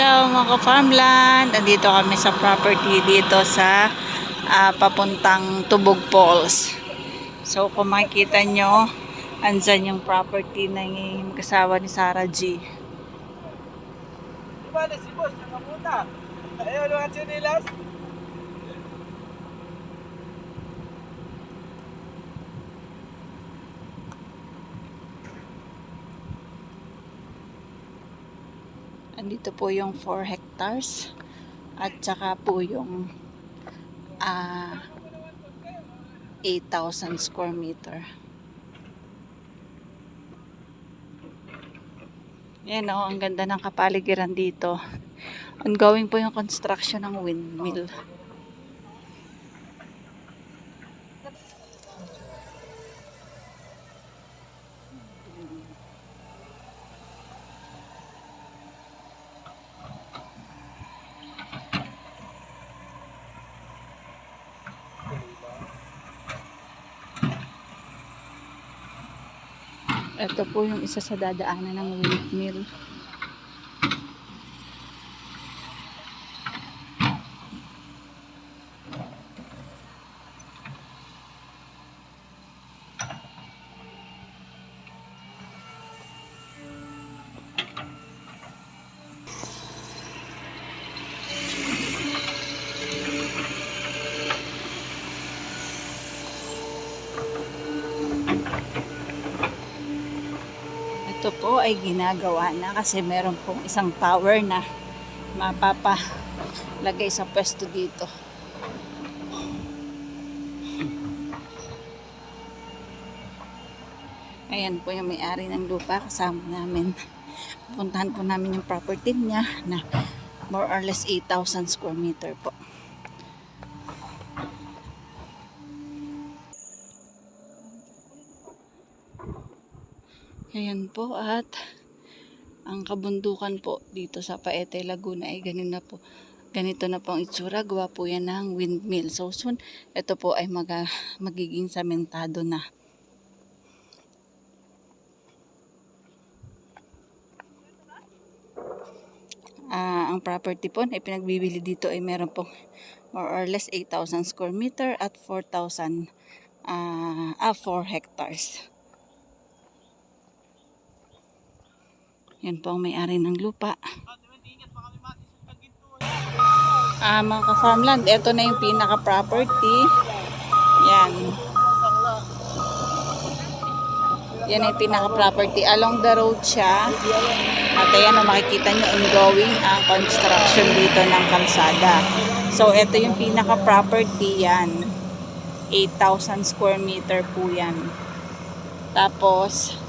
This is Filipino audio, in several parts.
Hello mga ka-farmland, nandito kami sa property dito sa papuntang Tubog Falls. So kung makikita nyo, andyan yung property ng mag-asawa ni Sarah G. Diba na si boss, nakapunta. Ayaw naman siya nilas. Andito po yung 4 hectares at saka po yung 8,000 square meter. Yan o, ang ganda ng kapaligiran dito. Ongoing po yung construction ng windmill. Ito po yung isa sa dadaanan ng windmill. Ito po ay ginagawa na kasi meron pong isang tower na mapapalagay sa pwesto dito. Ayan po yung may-ari ng lupa, kasama namin. Puntahan po namin yung property niya na more or less 8,000 square meter po. Ayan po, at ang kabundukan po dito sa Paete, Laguna ay ganito na po ang itsura. Gawa po yan ng windmill. So soon, ito po ay magiging samentado na. Ang property po na ipinagbibili dito ay meron pong more or less 8,000 square meter at 4 hectares. Yan po ang may-ari ng lupa. Mga ka-farmland, ito na yung pinaka-property. Yan. Yan ay pinaka-property. Along the road siya. At ayan, makikita nyo ongoing ang construction dito ng kalsada. So, ito yung pinaka-property yan. 8,000 square meter po yan. Tapos,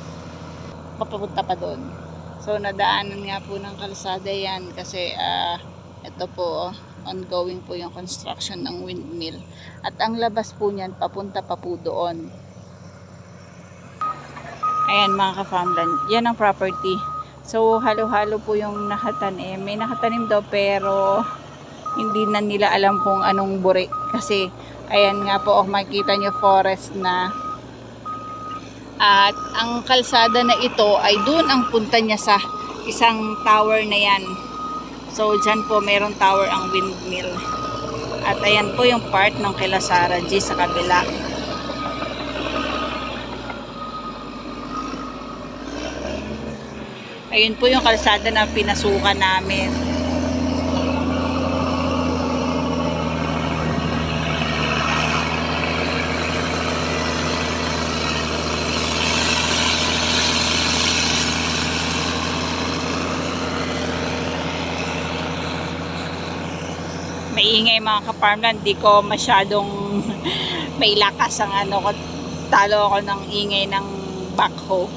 papunta pa doon. So, nadaanan nga po ng kalsada yan kasi ito po, ongoing po yung construction ng windmill. At ang labas po niyan, papunta pa po doon. Ayan mga ka-farmland, yan ang property. So, halo-halo po yung nakatanim. May nakatanim daw pero hindi na nila alam kung anong buri. Kasi, ayan nga po, makikita nyo forest na. At ang kalsada na ito ay doon ang punta niya sa isang tower na yan. So dyan po mayroong tower ang windmill. At ayan po yung part ng kila Sarah G sa kabila. Ayun po yung kalsada na pinasukan namin. Maingay mga ka-farmland, di ko masyadong may lakas ang talo ako ng ingay ng backhoe.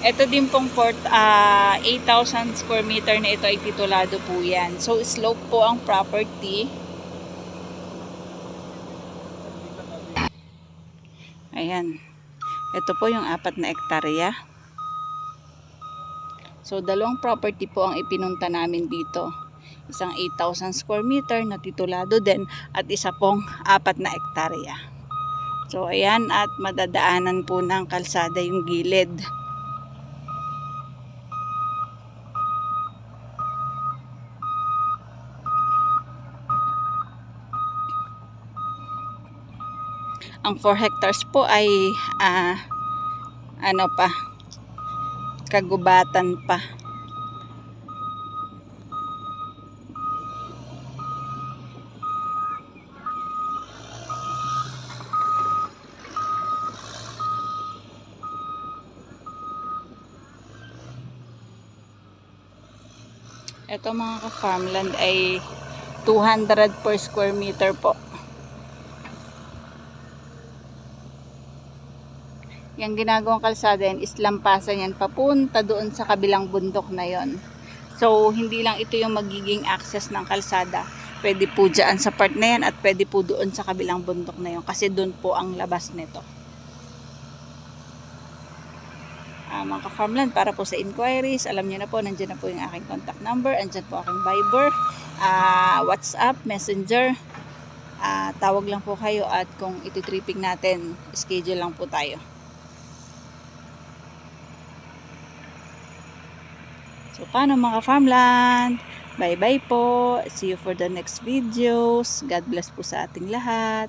Ito din pong 8,000 square meter na ito ay titulado po yan. So slope po ang property. Ayan. Ito po yung 4 na hektarya. So, dalawang property po ang ipinunta namin dito. Isang 8,000 square meter na titulado din at isa pong 4 na hektarya. So, ayan, at madadaanan po ng kalsada yung gilid. Ang 4 hectares po ay ano pa, kagubatan pa. Ito mga ka-farmland ay 200 per square meter po. Yung ginagawang kalsada yan is lampasan yan papunta doon sa kabilang bundok na yon. So, hindi lang ito yung magiging access ng kalsada. Pwede po dyan sa part na yan at pwede po doon sa kabilang bundok na yon kasi doon po ang labas nito. Mga ka-farmland, para po sa inquiries, alam niyo na po, nandiyan na po yung aking contact number, andyan po aking Viber, WhatsApp, Messenger. Tawag lang po kayo at kung ititripping natin, schedule lang po tayo. So, paano mga farmland? Bye-bye po. See you for the next videos. God bless po sa ating lahat.